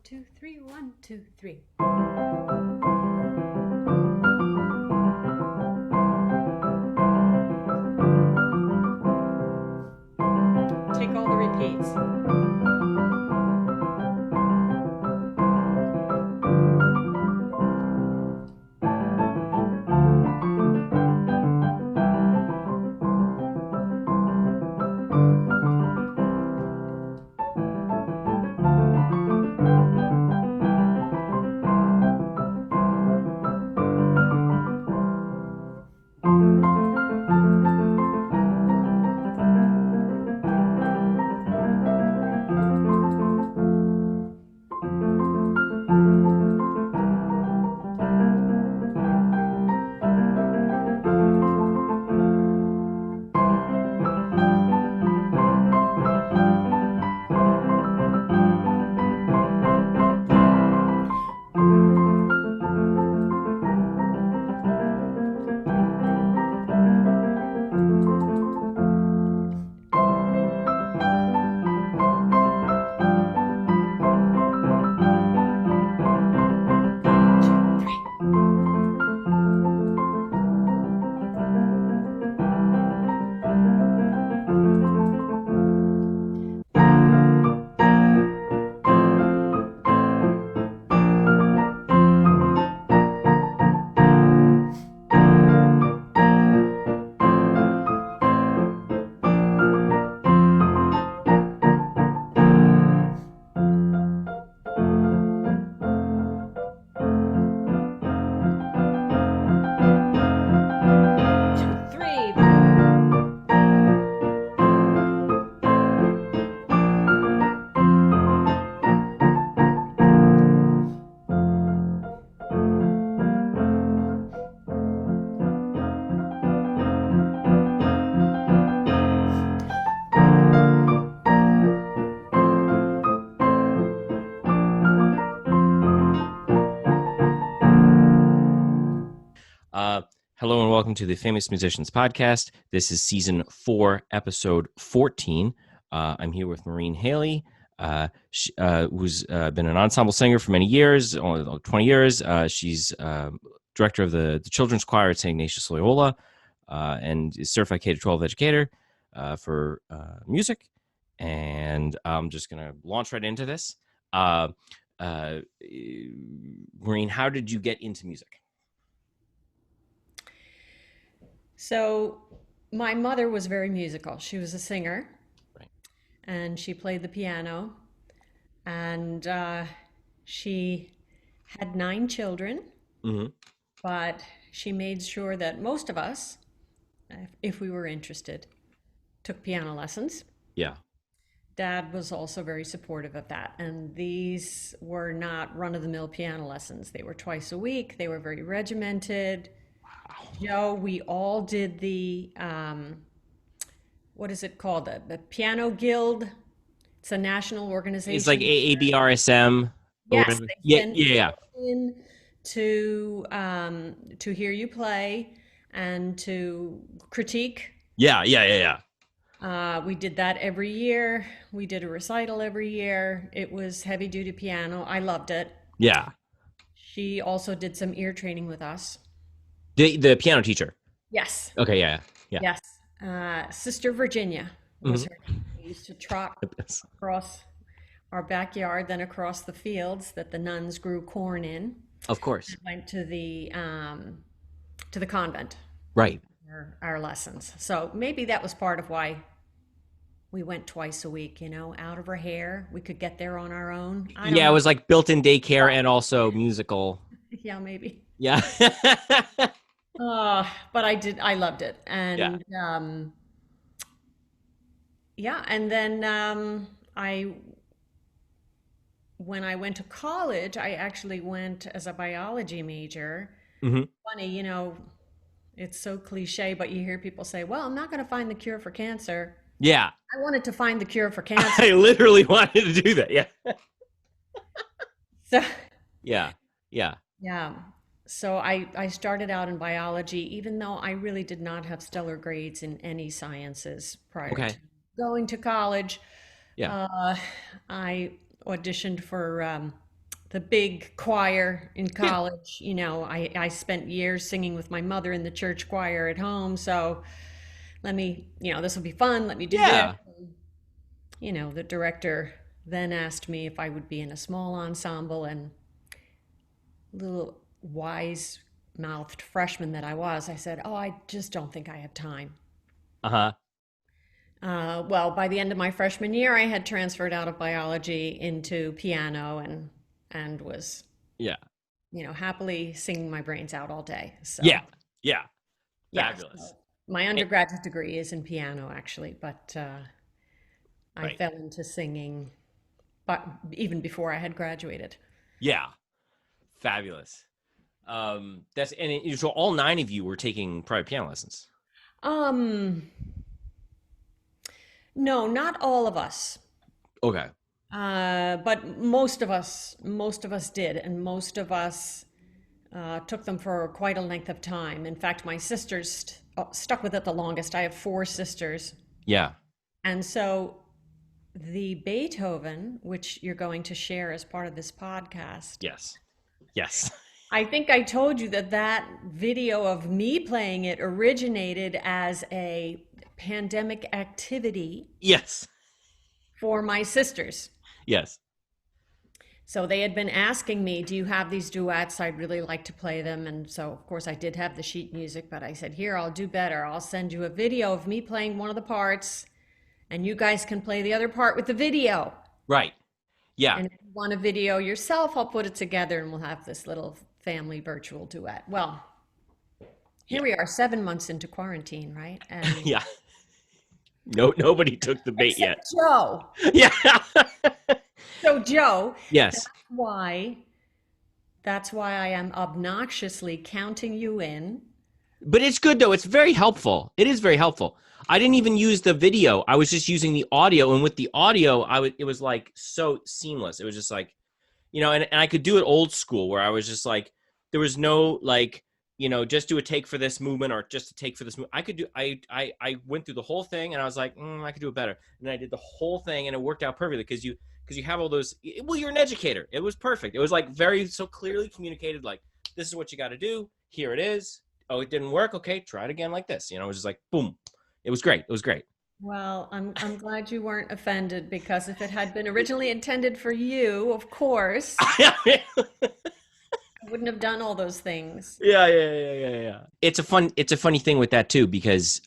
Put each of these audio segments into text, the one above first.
2, 3, 1, 2, 3. Take all the repeats. Hello and welcome to the Famous Musicians Podcast. This is season 4, episode 14. I'm here with Maureen Haley, who's been an ensemble singer for many years, only 20 years. She's director of the children's choir at St. Ignatius Loyola and is certified K-12 educator for music. And I'm just going to launch right into this. Maureen, how did you get into music? So my mother was very musical. She was a singer, Right. and she played the piano, and she had 9 children, Mm-hmm. but she made sure that most of us, if we were interested, took piano lessons. Yeah. Dad was also very supportive of that, and these were not run-of-the-mill piano lessons. They were twice a week. They were very regimented. Joe, we all did the what is it called? The Piano Guild. It's a national It's like organization. ABRSM or Yes, whatever. they Yeah, send yeah, people in to hear you play and to critique. yeah, yeah, yeah, yeah. We did that every year. We did a recital every year. It was heavy duty piano. I loved it. Yeah. She also did some ear training with us. The piano teacher. Yes, Okay, yeah, yeah. yes. Sister Virginia was Mhm. her name. We used to trot Yes. across our backyard, then across the fields that the nuns grew corn in. Of course. Went to the convent Right. for our lessons. So maybe that was part of why we went twice a week, out of her hair. We could get there on our own. I don't Yeah, it know. was like built-in daycare and also musical. Yeah, maybe. Yeah. But I loved it. Yeah. And yeah, and then when I went to college, I actually went as a biology major. Hmm. Funny, it's so cliche, but you hear people say, well, I'm not going to find the cure for cancer. Yeah. I wanted to find the cure for cancer. I literally wanted to do that. Yeah. So, Yeah. Yeah. yeah. So I started out in biology, even though I really did not have stellar grades in any sciences prior to Okay. going to college. Yeah. I auditioned for the big choir in Yeah. college. I spent years singing with my mother in the church choir at home. So this will be fun. Let me do this. Yeah. The director then asked me if I would be in a small ensemble, and little wise mouthed freshman that I was, I said, "Oh, I just don't think I have time." Uh-huh. Well, by the end of my freshman year, I had transferred out of biology into piano and was, Yeah. happily singing my brains out all day. Yeah. So, Yeah. yeah, Fabulous. my Eh, undergraduate degree is in piano, actually, but I Right. fell into singing, but even before I had graduated. Yeah. Fabulous. So all nine of you were taking private piano lessons. Um, no, not all of us. Okay. But most of us did, and most of us took them for quite a length of time. In fact, my sisters stuck with it the longest. I have four sisters, Yeah. and so the Beethoven, which you're going to share as part of this podcast, Yes. Yes. I think I told you that video of me playing it originated as a pandemic activity Yes. for my sisters. Yes. So they had been asking me, "Do you have these duets? I'd really like to play them." And so, of course, I did have the sheet music, but I said, "Here, I'll do better. I'll send you a video of me playing one of the parts, and you guys can play the other part with the video. Right. Yeah. And if you want a video yourself, I'll put it together and we'll have this little family virtual duet." Well, here Yeah. we are 7 months into quarantine, right? And Yeah. No, nobody took the bait except yet. Joe. Yeah. So, Joe, that's Yes. why that's why I am obnoxiously counting you in. But it's good though. It's very helpful. It is very helpful. I didn't even use the video. I was just using the audio, and with the audio, it was like so seamless. It was just like, and I could do it old school where I was just like, there was no like, just do a take for this movement or just a take for this movement. I could do. I went through the whole thing, and I was like, I could do it better, and I did the whole thing, and it worked out perfectly because you have all those. Well, you're an educator. It was perfect. It was like very so clearly communicated. Like, this is what you got to do. Here it is. Oh, it didn't work. Okay, try it again like this. It was just like boom. It was great. It was great. Well, I'm glad you weren't offended, because if it had been originally intended for you, of course, Yeah, I wouldn't have done all those things. yeah. It's a funny thing with that too, because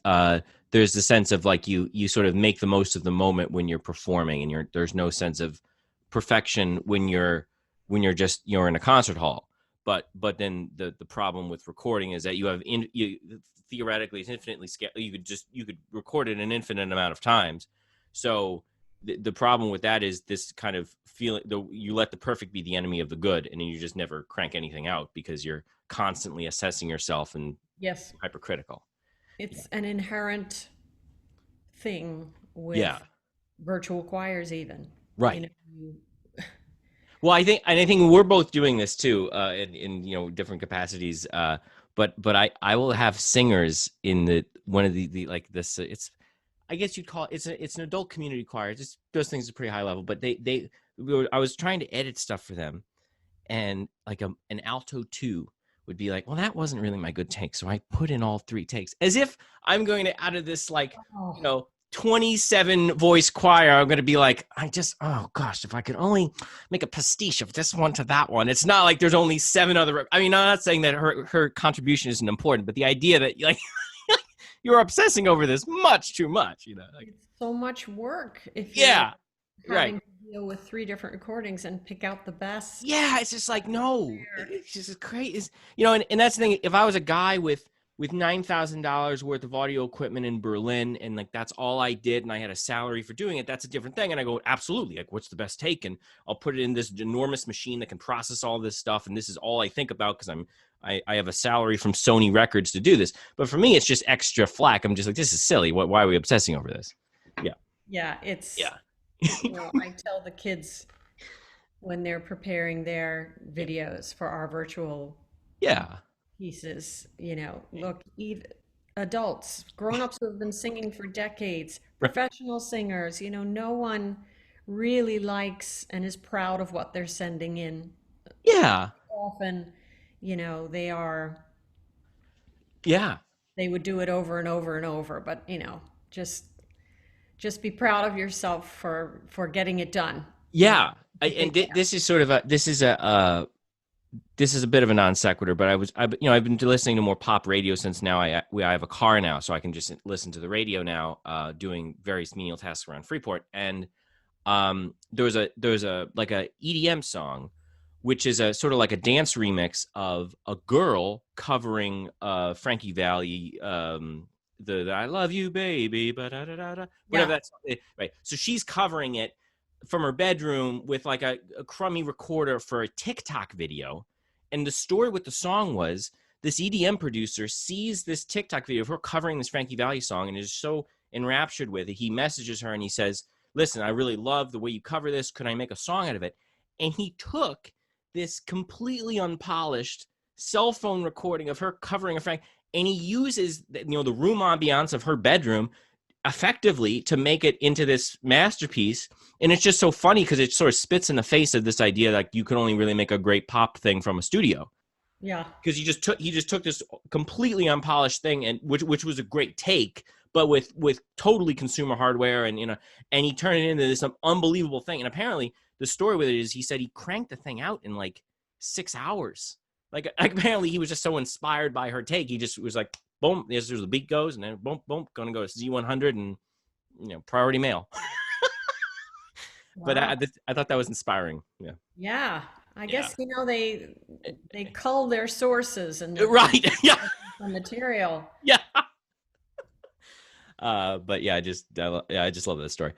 there's the sense of like you sort of make the most of the moment when you're performing, and there's no sense of perfection when you're just you're in a concert hall. But then the problem with recording is that you theoretically it's infinitely scale. You could record it an infinite amount of times. So the problem with that is this kind of feeling, you let the perfect be the enemy of the good, and then you just never crank anything out because you're constantly assessing yourself and Yes, hypercritical. Yeah. it's an inherent thing Yeah. with virtual choirs, even. You Right. know, you, Well, I think we're both doing this too, in different capacities. But I will have singers in the one of the like this. It's I guess you'd call it, it's an adult community choir. It just does things at a pretty high level. But I was trying to edit stuff for them, and like an alto two would be like, well, that wasn't really my good take, so I put in all three takes, as if I'm going to out of this like you oh, know 27 voice choir, I'm going to be like, oh gosh, if I could only make a pastiche of this one to that one. It's not like there's only seven other. I mean, I'm not saying that her contribution isn't important, but the idea that like you're obsessing over this much too much, like, it's so much work if you're yeah, right. having to deal with three different recordings and pick out the best. Yeah, it's just like no, it's just crazy. And that's the thing. If I was a guy with $9,000 worth of audio equipment in Berlin, and like that's all I did, and I had a salary for doing it, that's a different thing. And I go, absolutely, like what's the best take, and I'll put it in this enormous machine that can process all this stuff, and this is all I think about because I have a salary from Sony Records to do this. But for me, it's just extra flack. I'm just like, this is silly. Why are we obsessing over this? Yeah, Yeah, it's, yeah, I tell the kids when they're preparing their videos for our virtual yeah, pieces, look, adults, grown-ups who have been singing for decades, right, professional singers, no one really likes and is proud of what they're sending in. Yeah. Often, they are, Yeah. they would do it over and over and over, but just just be proud of yourself for getting it done. Yeah. It's a big task. This is sort of a this is a bit of a non sequitur, but I've been listening to more pop radio since now I have a car now, so I can just listen to the radio now, doing various menial tasks around Freeport. And there's a like a EDM song, which is a sort of like a dance remix of a girl covering Frankie Valli, the I love you baby, whatever Yeah, that's right. So she's covering it from her bedroom with like a crummy recorder for a TikTok video. And the story with the song was this EDM producer sees this TikTok video of her covering this Frankie Valli song and is so enraptured with it. He messages her and he says, listen, I really love the way you cover this. Could I make a song out of it? And he took this completely unpolished cell phone recording of her covering a Frank, and he uses the room ambiance of her bedroom effectively to make it into this masterpiece. And it's just so funny because it sort of spits in the face of this idea that you can only really make a great pop thing from a studio, yeah, because he just took this completely unpolished thing, and which was a great take, but with totally consumer hardware, and he turned it into this unbelievable thing. And apparently the story with it is he said he cranked the thing out in like 6 hours. Like apparently he was just so inspired by her take, he just was like, boom, there's the beat goes, and then boom, boom, gonna go to Z100 and priority mail. But wow. I thought that was inspiring. Yeah, Yeah, I yeah, guess they cull their sources and their right, yeah, material. yeah. But yeah, I just love this story.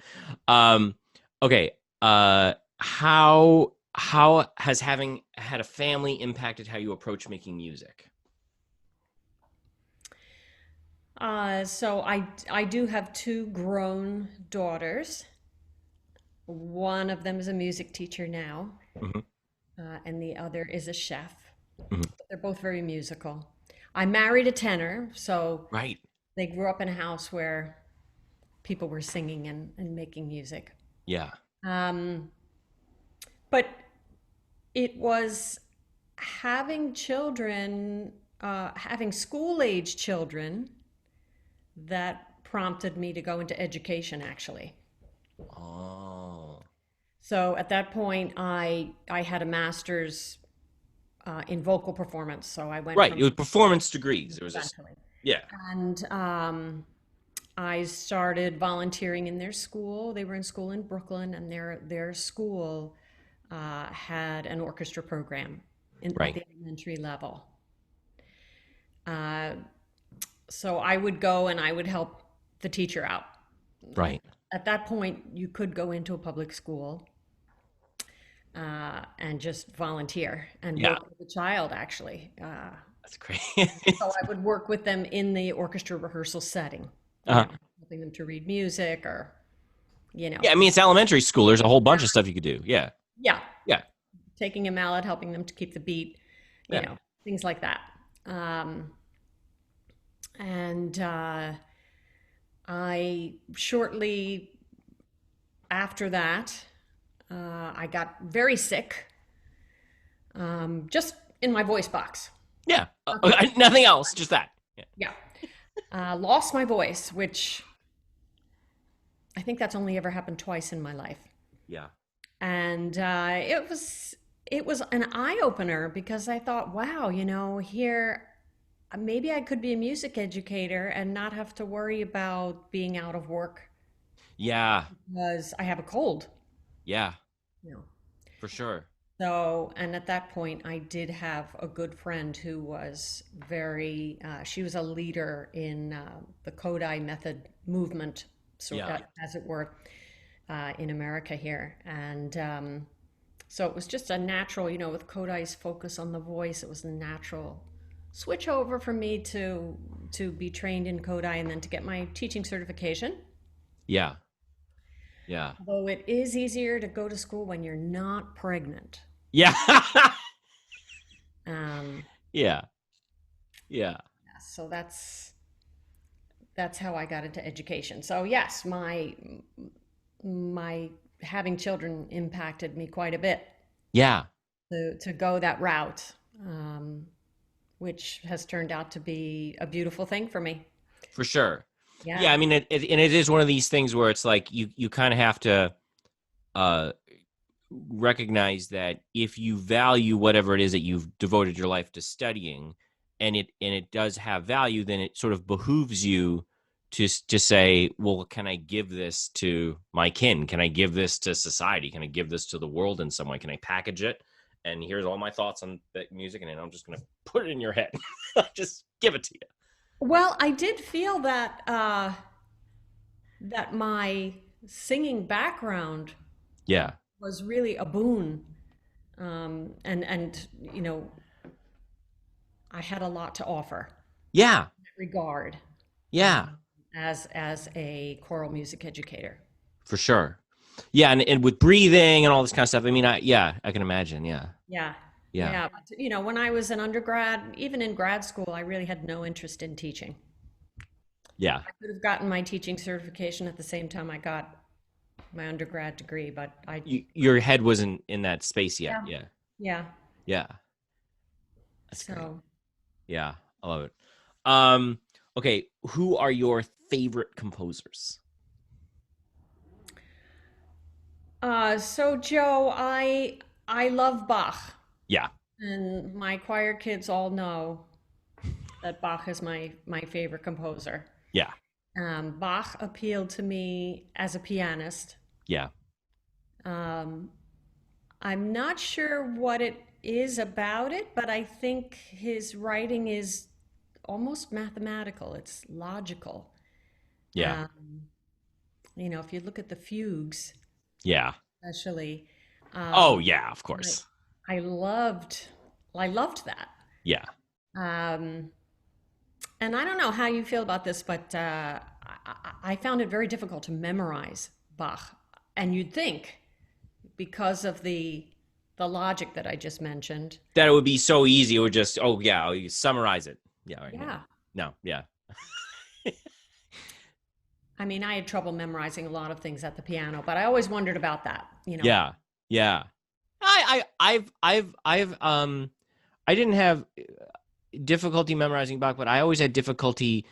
Um, okay. How has having had a family impacted how you approach making music? So I do have two grown daughters. One of them is a music teacher now, Hmm. and the other is a chef. Hmm. They're both very musical. I married a tenor, so Right. they grew up in a house where people were singing and making music. Yeah. Um, but it was having children, having school age children, that prompted me to go into education, actually. Oh. So at that point, I had a master's in vocal performance. So I went Right. It from was performance degrees. There was this. essentially, Yeah. and I started volunteering in their school. They were in school in Brooklyn, and their school had an orchestra program at Right. the elementary level. Uh, so I would go and I would help the teacher out. At, Right. at that point, you could go into a public school and just volunteer and Yeah. work with the child, actually. That's great. So I would work with them in the orchestra rehearsal setting, Uh-huh. helping them to read music or, you know, Yeah. I mean, it's elementary school. There's a whole bunch of stuff you could do. Yeah. yeah, Yeah. taking a mallet, helping them to keep the beat, Yeah. things like that. Um, and I shortly after that, I got very sick, just in my voice box. Yeah. Nothing else. Just that. Yeah. Yeah. Lost my voice, which I think that's only ever happened twice in my life. Yeah. And it was an eye opener because I thought, wow, here maybe I could be a music educator and not have to worry about being out of work Yeah. because I have a cold. Yeah. You know. For sure. So, and at that point, I did have a good friend who was she was a leader in the Kodai method movement, so Yeah. as it were, in America here. And so it was just a natural, with Kodai's focus on the voice, it was a natural switch over for me to be trained in Kodai and then to get my teaching certification. Yeah. Yeah. Although it is easier to go to school when you're not pregnant. Yeah. Um, Yeah. Yeah. so that's how I got into education. So yes, my having children impacted me quite a bit. Yeah. to go that route, um, which has turned out to be a beautiful thing for me. For sure. Yeah, Yeah. I mean, and it is one of these things where it's like you kind of have to uh, recognize that if you value whatever it is that you've devoted your life to studying, and it does have value, then it sort of behooves you to say, well, can I give this to my kin? Can I give this to society? Can I give this to the world in some way? Can I package it? And here's all my thoughts on that music, and then I'm just gonna put it in your head. Just give it to you. Well, I did feel that that my singing background Yeah. was really a boon, and you know, I had a lot to offer Yeah. in that regard, Yeah. as a choral music educator. For sure. Yeah, and with breathing and all this kind of stuff. I mean, I can imagine. Yeah. Yeah. Yeah. Yeah. But, you know, when I was an undergrad, even in grad school, I really had no interest in teaching. Yeah. I could have gotten my teaching certification at the same time I got my undergrad degree, but I, Your head wasn't in that space yet. yeah. Yeah. Yeah. Yeah. That's great. So, Yeah. I love it. Um, okay, who are your favorite composers? so Joe, I love Bach, Yeah. and my choir kids all know that Bach is my favorite composer. Yeah. Bach appealed to me as a pianist. Yeah. Um, I'm not sure what it is about it, but I think his writing is almost mathematical. It's logical. Yeah. Um, you know, if you look at the fugues, Yeah. especially, Oh, um, yeah, of I, course. I loved, I loved that. Yeah. Um, and I don't know how you feel about this, but I found it very difficult to memorize Bach. And you'd think, because of the logic that I just mentioned. That it would be so easy. It would just, oh, yeah, you summarize it. Yeah. Right. No. Yeah. No. Yeah. I mean, I had trouble memorizing a lot of things at the piano, but I always wondered about that, you know. Yeah. Yeah. I didn't have difficulty memorizing Bach, but I always had difficulty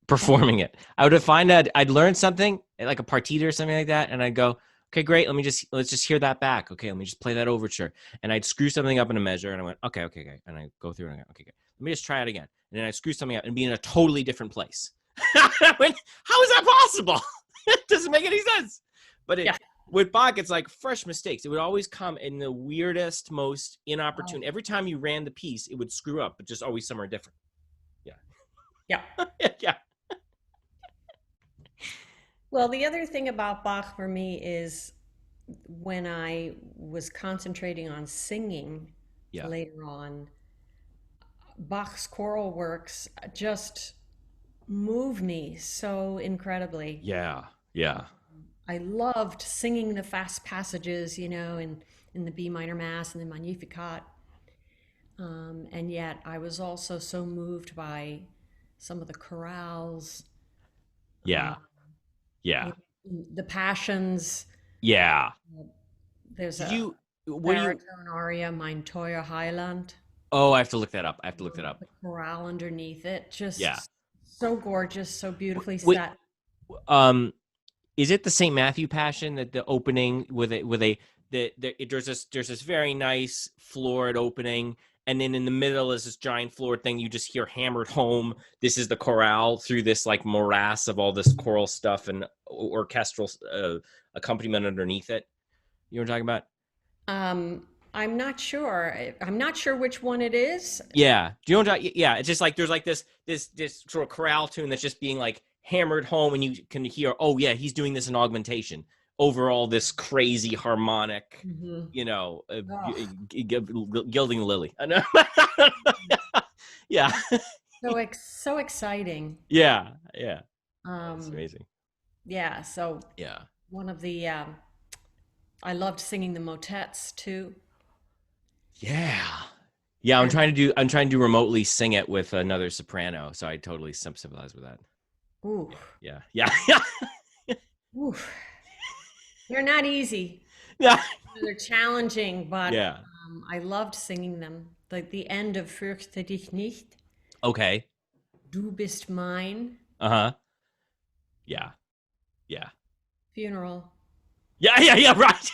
performing it. I would find that I'd learn something like a partita or something like that, and I'd go, okay, great. Let's just hear that back. Okay, let me just play that overture, and I'd screw something up in a measure, and I went, okay, okay, okay, and I go through and I go, okay, okay, let me just try it again, and then I screw something up and be in a totally different place. I went, how is that possible? It doesn't make any sense. But Yeah. with Bach, it's like fresh mistakes. It would always come in the weirdest, most Oh, inopportune. Every time you ran the piece, it would screw up, but just always somewhere different. Yeah. yeah. Yeah. Well, the other thing about Bach for me is when I was concentrating on singing Yeah. later on, Bach's choral works just move me so incredibly. Yeah. Yeah. I loved singing the fast passages, you know, in the B minor Mass and the Magnificat. And yet I was also so moved by some of the chorales, uh, Yeah. Yeah. you the passions. Yeah. There's Did a you, what do you, baritone aria, Mein teuer Heiland, oh, I have to look that up. I have to look that up. the chorale underneath it. Yeah. Just so gorgeous, so beautifully Wait, set. um, is it the St. Matthew Passion that the opening there's this very nice floored opening, and then in the middle is this giant floored thing you just hear hammered home. This is the chorale through this like morass of all this choral stuff and orchestral accompaniment underneath it. You know what I'm talking about? I'm not sure. I'm not sure which one it is. Yeah. Do you know what? Yeah. It's just like there's like this sort of chorale tune that's just being like hammered home, and you can hear, oh yeah, he's doing this in augmentation over all this crazy harmonic, Mhm. you know, Oh, gilding the lily. I know. Yeah. so exciting. Yeah. Yeah. That's Um, amazing. yeah, so Yeah. one of the I loved singing the motets too. Yeah. Yeah. And I'm trying to do remotely sing it with another soprano. So I totally sympathize with that. ooh, Yeah. Yeah. Yeah. ooh, they're not easy. Yeah. They're challenging, but Yeah. I loved singing them. Like the end of Fürchte dich nicht, Okay. Du bist mein, Uh-huh. Yeah. Yeah. funeral. Yeah, yeah, yeah, right.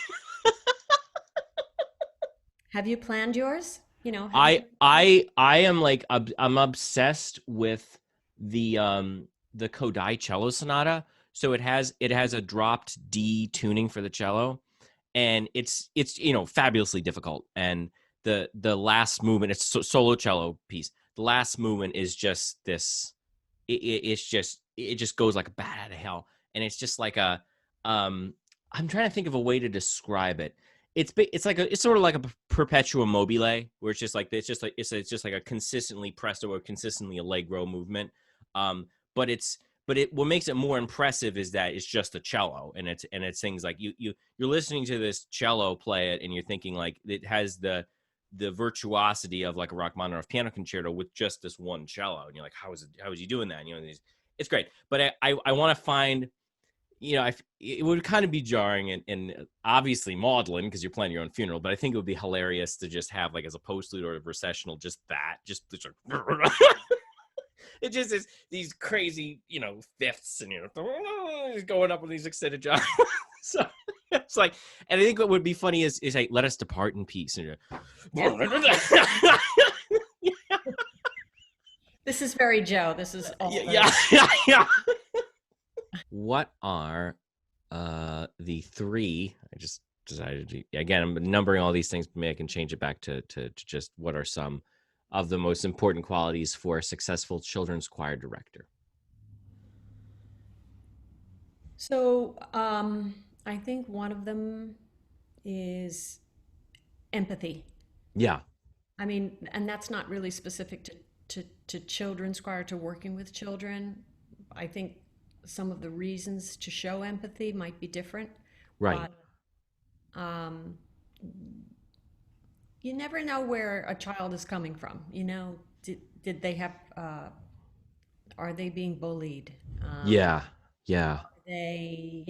Have you planned yours? Have you I planned yours? I I am like I'm obsessed with the Kodai cello sonata. So it has a dropped D tuning for the cello, and it's fabulously difficult. And the last movement, it's solo cello piece. The last movement is just this. It just goes like a bat out of hell, and it's just like a I'm trying to think of a way to describe it. It's sort of like a perpetuum mobile, where it's just like a consistently presto or consistently allegro movement. Um but it's but it what makes it more impressive is that it's just a cello, and it's things like you're listening to this cello play it, and you're thinking like it has the virtuosity of like a Rachmaninoff piano concerto with just this one cello, and you're like, how is he doing that? And, it's great, but I want to find, it would kind of be jarring and obviously maudlin because you're playing your own funeral, but I think it would be hilarious to just have like as a postlude or a recessional, just like, it just is these crazy, fifths, and going up with these extended jobs. So it's like, and I think what would be funny is hey, let us depart in peace. And Yeah. This is very Joe. This is all very. yeah, yeah, yeah. What are the three? I just decided to, again, I'm numbering all these things, but maybe I can change it back to just what are some of the most important qualities for a successful children's choir director? So, I think one of them is empathy. Yeah, I mean, and that's not really specific to children's choir, to working with children. I think some of the reasons to show empathy might be different, right. but um, you never know where a child is coming from. Did they have, are they being bullied? Yeah, yeah, They,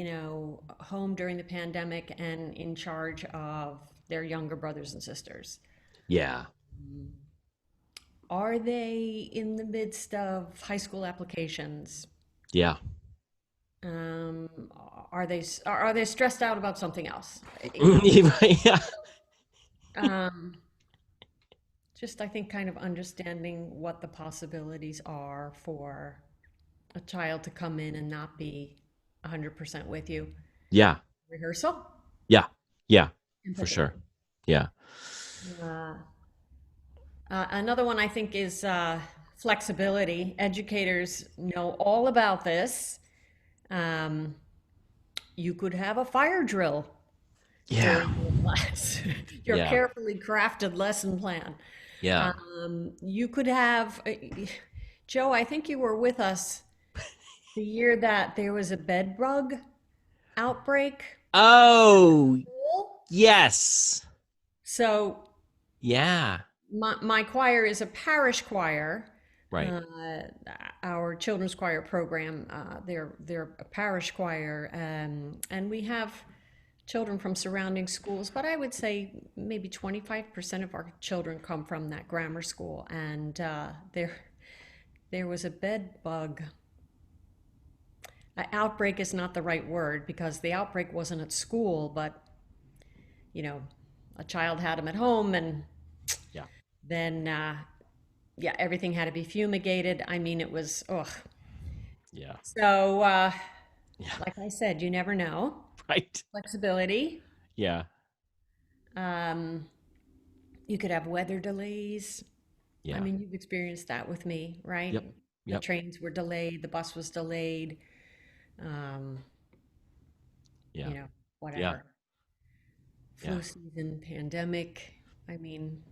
home during the pandemic and in charge of their younger brothers and sisters? yeah, Are they in the midst of high school applications? yeah. Um, are they stressed out about something else? Yeah, Um, just I think kind of understanding what the possibilities are for a child to come in and not be 100% with you. yeah, Rehearsal, yeah, yeah, for empathy. sure. Yeah, Uh, another one I think is flexibility. Educators know all about this. Um, you could have a fire drill yeah, during your class, your yeah, carefully crafted lesson plan. yeah. You could have, Joe, I think you were with us the year that there was a bed bug outbreak. Oh, yes. So Yeah. my choir is a parish choir. Right. Uh, our children's choir program, they're a parish choir, and we have children from surrounding schools, but I would say maybe 25% of our children come from that grammar school. And there was a bed bug. Outbreak is not the right word because the outbreak wasn't at school, but you know, a child had them at home, and Yeah. then yeah, everything had to be fumigated. I mean, it was ugh. Yeah. So, Yeah. like I said, you never know. Right. Flexibility. Yeah. Um, you could have weather delays. I Yeah. mean, you've experienced that with me, right? Yep. The Yep. trains were delayed, the bus was delayed, um, Yeah. you know, Yeah. whatever. Yeah. Flu season, pandemic. I mean,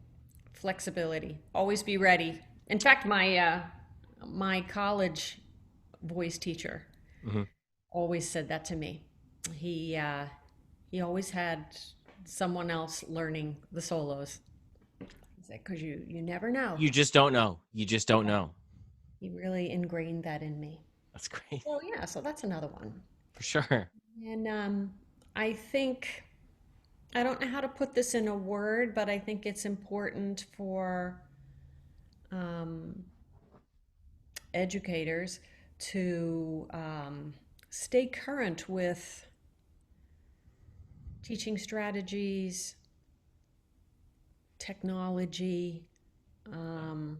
flexibility. Always be ready. In fact, my college voice teacher Hmm. always said that to me. He uh, he always had someone else learning the solos. He said, "Because you never know." You just don't know. You just don't know. He really ingrained that in me. That's great. Oh yeah, so that's another one. For sure. And I think I don't know how to put this in a word, but I think it's important for um, educators to stay current with teaching strategies, technology, um,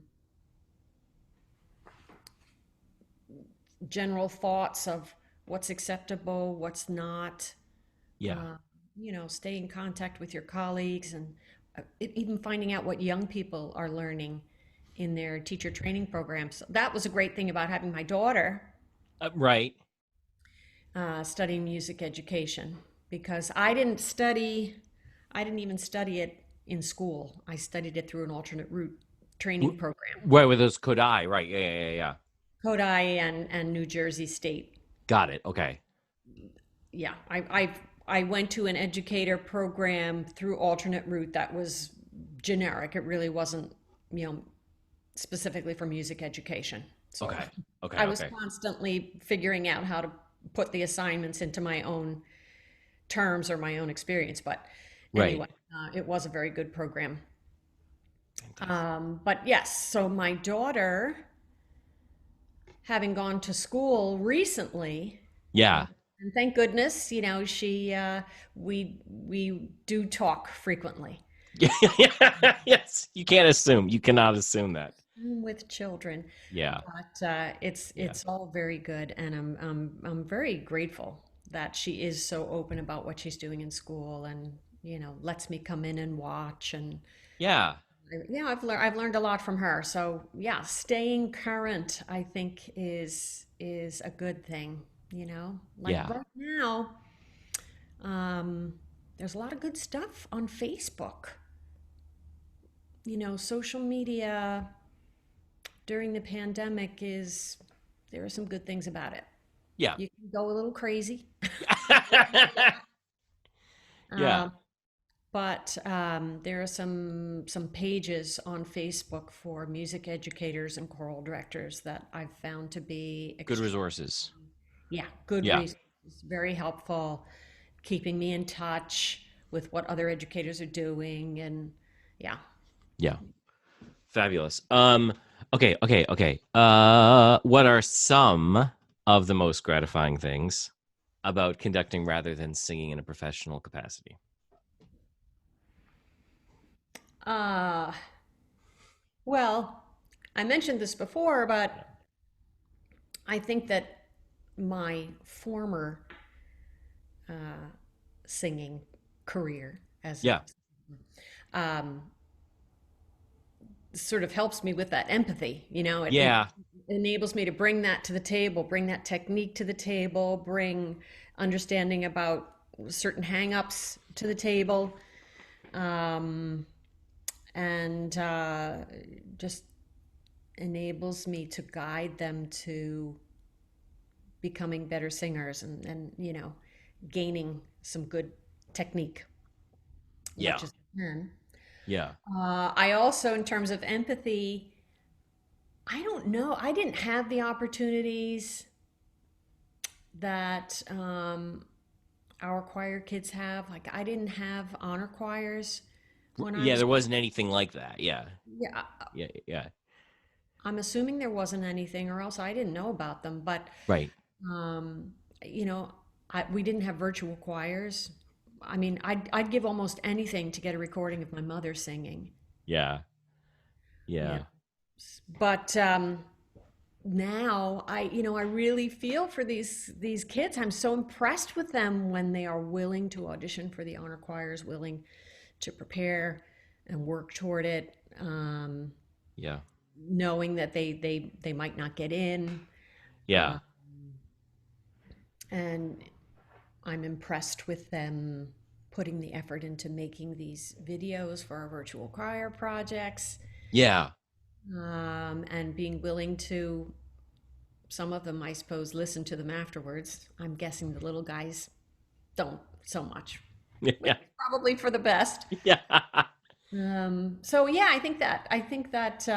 general thoughts of what's acceptable, what's not. Yeah. Uh, stay in contact with your colleagues and even finding out what young people are learning in their teacher training programs. That was a great thing about having my daughter Right. studying music education because I didn't even study it in school. I studied it through an alternate route training program, Right with those Kodai. Right. Yeah. Yeah. Yeah. Yeah. Kodai and New Jersey State. Got it. Okay. Yeah, I went to an educator program through alternate route that was generic. It really wasn't, you know, specifically for music education. So Okay. Okay. I was Okay. constantly figuring out how to put the assignments into my own terms or my own experience. But Right. anyway, it was a very good program. Fantastic. But yes, so my daughter, having gone to school recently, Yeah. and thank goodness, she we do talk frequently Yeah. Yes. You can't assume. You cannot assume that. with children, Yeah. but it's Yeah. all very good, and I'm very grateful that she is so open about what she's doing in school, and lets me come in and watch, and Yeah. I've learned a lot from her. So yeah, staying current, I think, is a good thing. Like Yeah. right now, um, there's a lot of good stuff on Facebook. Social media during the pandemic there are some good things about it. Yeah. You can go a little crazy, Yeah. um, but there are some pages on Facebook for music educators and choral directors that I've found to be Good extremely, resources. yeah, good Yeah. resources, very helpful, keeping me in touch with what other educators are doing, and yeah. Yeah. Fabulous. Okay, okay, okay. What are some of the most gratifying things about conducting rather than singing in a professional capacity? Uh, well, I mentioned this before, but Yeah. I think that my former singing career as Yeah. um, sort of helps me with that empathy. It Yeah. enables me to bring that to the table, bring that technique to the table, bring understanding about certain hang-ups to the table, um, and just enables me to guide them to becoming better singers and gaining some good technique as Yeah. much as I can. Yeah. I also, in terms of empathy, I don't know. I didn't have the opportunities that our choir kids have. Like, I didn't have honor choirs when I Yeah, was there growing. wasn't anything like that. Yeah. Yeah, Yeah. Yeah. I'm assuming there wasn't anything, or else I didn't know about them. But Right. um, you know, we didn't have virtual choirs. I mean, I'd give almost anything to get a recording of my mother singing. Yeah. Yeah, Yeah. but now I really feel for these kids. I'm so impressed with them when they are willing to audition for the honor choirs, willing to prepare and work toward it, Yeah. knowing that they might not get in, Yeah. and I'm impressed with them putting the effort into making these videos for our virtual choir projects, Yeah. and being willing to, some of them, I suppose, listen to them afterwards. I'm guessing the little guys don't so much, which Yeah. is probably for the best. Yeah. So yeah, I think that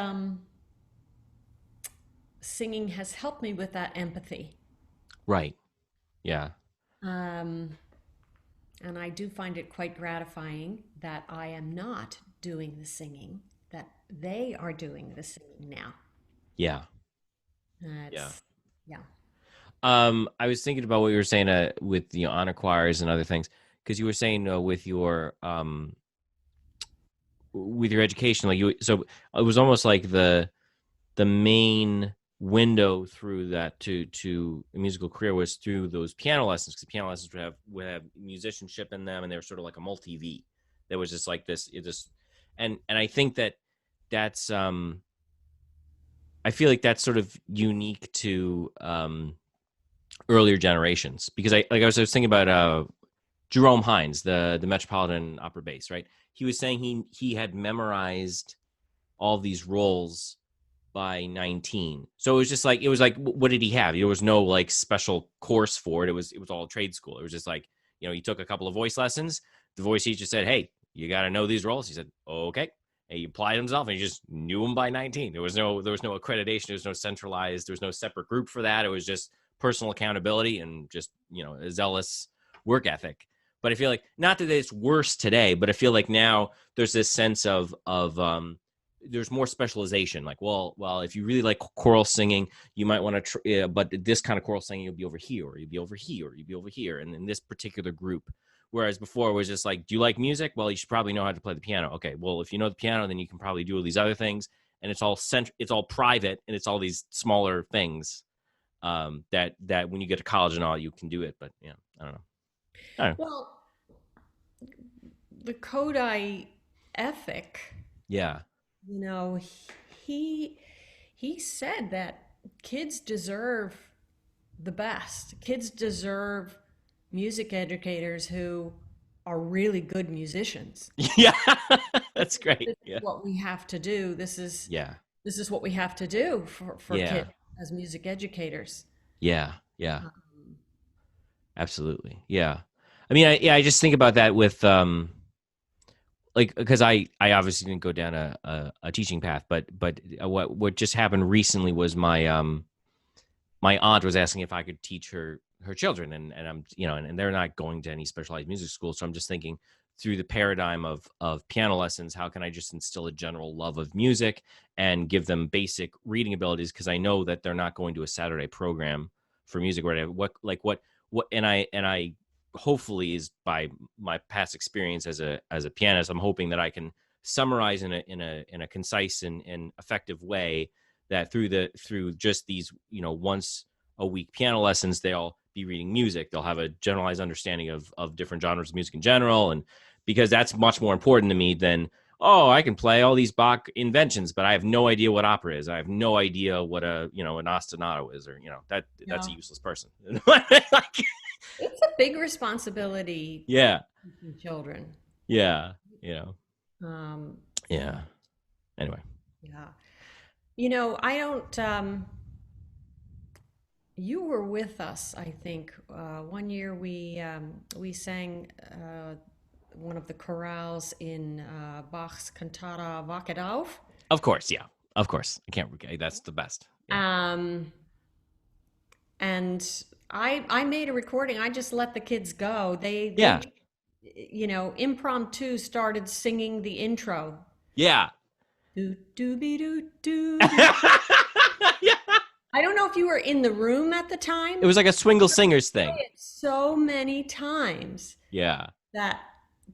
singing has helped me with that empathy. Right. Yeah. Um, And I do find it quite gratifying that I am not doing the singing, that they are doing the singing now. Yeah. Yeah. That's, yeah. I was thinking about what you were saying with the honor choirs and other things, because you were saying with your education, like so it was almost like the main window through that to a musical career was through those piano lessons, because piano lessons would have musicianship in them, and they were sort of like a multi V. There was just like this, it just, and I think that's I feel like that's sort of unique to earlier generations, because I was thinking about Jerome Hines, the Metropolitan Opera bass, right? He was saying he had memorized all these roles by 19. So it was like, what did he have? There was no like special course for it. It was all trade school. It was just like, he took a couple of voice lessons. The voice teacher said, "Hey, you got to know these roles." He said, "Okay." And he applied himself, and he just knew them by 19. There was no accreditation. There was no centralized. There was no separate group for that. It was just personal accountability and just a zealous work ethic. But I feel like, not that it's worse today, but I feel like now there's this sense of there's more specialization. Like, well, if you really like choral singing, you might want to, but this kind of choral singing, you'll be over here, or you'll be over here, or you'll be over here, and in this particular group. Whereas before it was just like, do you like music? Well, you should probably know how to play the piano. Okay, well, if you know the piano, then you can probably do all these other things, and it's all private, and it's all these smaller things that when you get to college and all, you can do it. But yeah, I don't know. I don't know. Well, the Kodai ethic, Yeah, you know, he he said that kids deserve the best. Kids deserve music educators who are really good musicians. yeah, that's great. This is Yeah, what we have to do. yeah, This is what we have to do for yeah, kids as music educators. yeah, yeah. Um, Absolutely. Yeah. I mean, I just think about that with like, because I obviously didn't go down a teaching path, but what just happened recently was my aunt was asking if I could teach her children, and I'm and they're not going to any specialized music school, so I'm just thinking through the paradigm of piano lessons, how can I just instill a general love of music and give them basic reading abilities, because I know that they're not going to a Saturday program for music, or whatever. What and I hopefully, is by my past experience as a pianist, I'm hoping that I can summarize in a concise and effective way, that through just these once a week piano lessons, they'll be reading music, they'll have a generalized understanding of different genres of music in general, and because that's much more important to me than, oh, I can play all these Bach inventions, but I have no idea what opera is. I have no idea what an ostinato is, or that's yeah. a useless person. Like, It's a big responsibility yeah, teaching children. yeah, Um, yeah. Anyway, yeah. I don't, you were with us, I think. One year we sang one of the chorales in Bach's cantata Wach it auf. of course, yeah, of course. I can't. That's the best. Yeah, Um, and I made a recording. I just let the kids go. yeah, Impromptu started singing the intro. yeah. Do do be do do do. Yeah. I don't know if you were in the room at the It time. was like a Swingle Singers Play thing. it so many times Yeah, that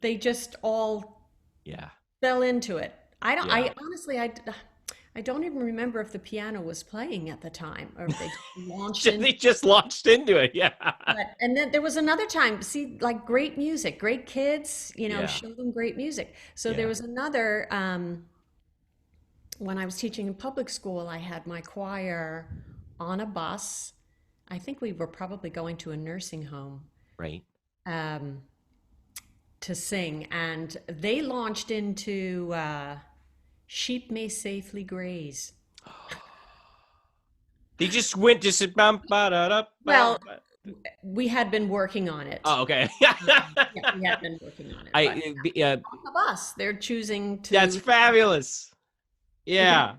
they just all yeah, fell into it. I don't. yeah. I honestly, I don't even remember if the piano was playing at the time or if they just launched They into. just launched into it. Yeah, And then there was another time. See, like great music, great kids. yeah, Show them great music. So there yeah. was another. When I was teaching in public school, I had my choir on a bus. I think we were probably going to a nursing home Right. um, to sing, and they launched into "Sheep May Safely Graze." They just went to sit bum ba da da bum. Well, we had been working on it. Oh, okay. Yeah, we had been working on it, but I on the bus, they're choosing That's to. fabulous. Yeah, Yeah.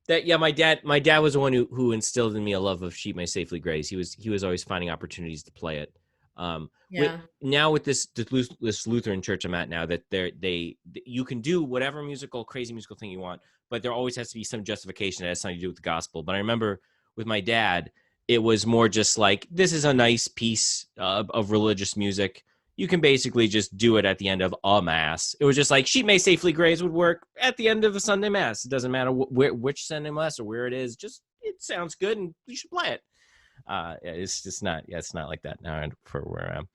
That Yeah, my dad was the one who instilled in me a love of Sheep May Safely Graze. He was always finding opportunities to play it. With Yeah. now with this Lutheran church I'm at now, that you can do whatever crazy musical thing you want, but there always has to be some justification that has something to do with the gospel. But I remember with my dad, it was more just like, this is a nice piece of religious music. You can basically just do it at the end of a mass. It was just like, Sheep May Safely Graze would work at the end of a Sunday mass. It doesn't matter which Sunday mass or where it is. Just, it sounds good and you should play it. It's just not. Yeah, it's not like that now for where I am.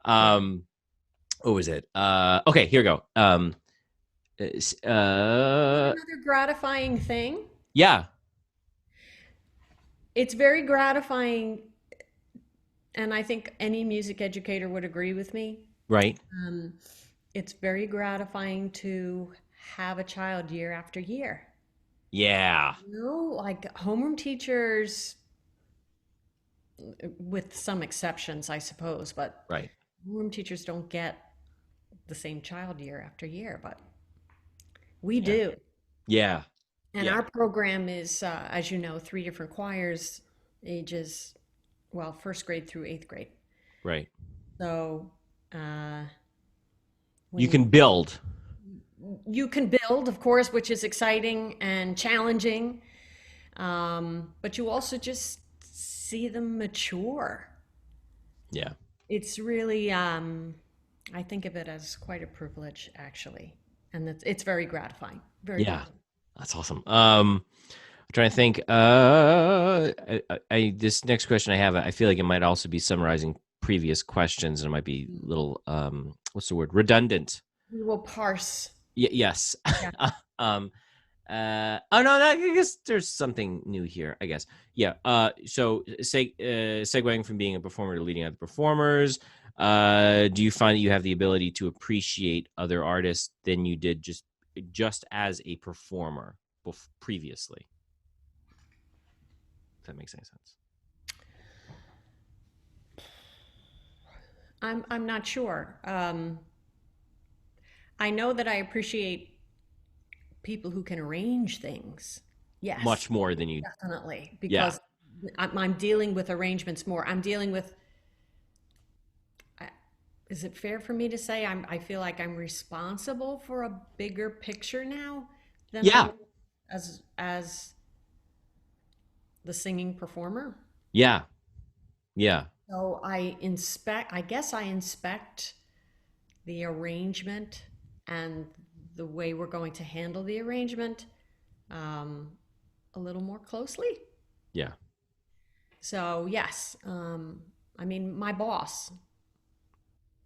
Yeah. What was it? Okay, here we go. Another gratifying thing. Yeah, It's very gratifying, and I think any music educator would agree with me. right. Um, it's very gratifying to have a child year after year. Yeah, Like homeroom teachers, with some exceptions, I suppose, but right. homeroom teachers don't get the same child year after year, but we Yeah, do. yeah, And yeah, our program is, as you know, three different choirs, ages, well, first grade through eighth grade. right. So uh, You when can build. you can build, of course, which is exciting and challenging, but you also just see them mature. Yeah, It's really, I think of it as quite a privilege, actually, and it's very gratifying. Very yeah. gratifying. That's awesome. I'm trying to think. This next question I have, I feel like it might also be summarizing previous questions, and it might be a little what's the word? Redundant. We will parse. Yes. Yeah. um, oh no, I guess there's something new here. I guess. Yeah. So segueing from being a performer to leading other performers, do you find that you have the ability to appreciate other artists than you did just as a performer previously? If that makes any sense. I'm not sure. I know that I appreciate people who can arrange things. Yes, Much more than you. definitely, Yeah. because I'm dealing with arrangements more. I'm dealing with. I- Is it fair for me to say I feel like I'm responsible for a bigger picture now than I Yeah. was as the singing performer? Yeah. Yeah. So I guess I inspect the arrangement and the way we're going to handle the arrangement um, a little more closely. Yeah. So, yes, I mean, my boss,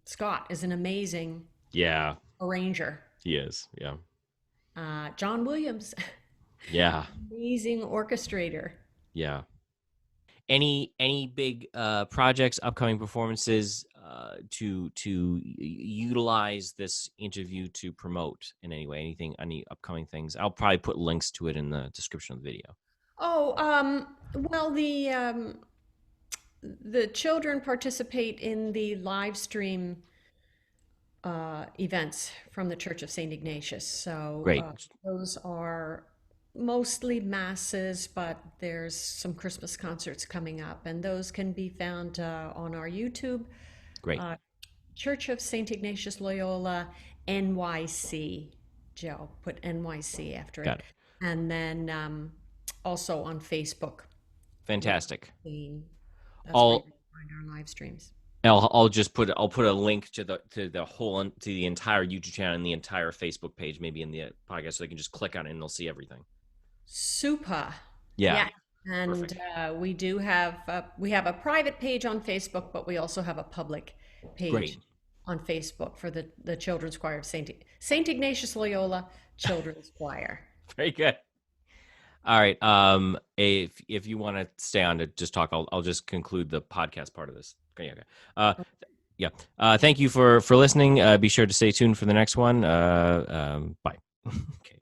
Scott, is an amazing Yeah. arranger. He is. Yeah. John Williams, Yeah. amazing orchestrator. Yeah. Any big projects, upcoming performances to utilize this interview to promote in any way? Any upcoming things? I'll probably put links to it in the description of the video. Oh, well, the children participate in the live stream events from the Church of St. Ignatius. So Great. those are mostly masses, but there's some Christmas concerts coming up, and those can be found on our YouTube. Great. Uh, Church of St. Ignatius Loyola, NYC. Joe, put NYC after Got it. it. And then also on Facebook. You'll Fantastic. see, that's where you I'll can find our live streams. I'll put a link to the entire YouTube channel and the entire Facebook page, maybe in the podcast, so they can just click on it and they'll see everything. Super. Yeah. Yeah. And Perfect. we have a private page on Facebook, but we also have a public page Great. on Facebook for the Children's Choir of Saint Ignatius Loyola Children's Choir. Very good. All right. If you want to stay on to just talk, I'll just conclude the podcast part of this. Okay. Okay. Yeah. Thank you for listening. Be sure to stay tuned for the next one. Bye. Okay.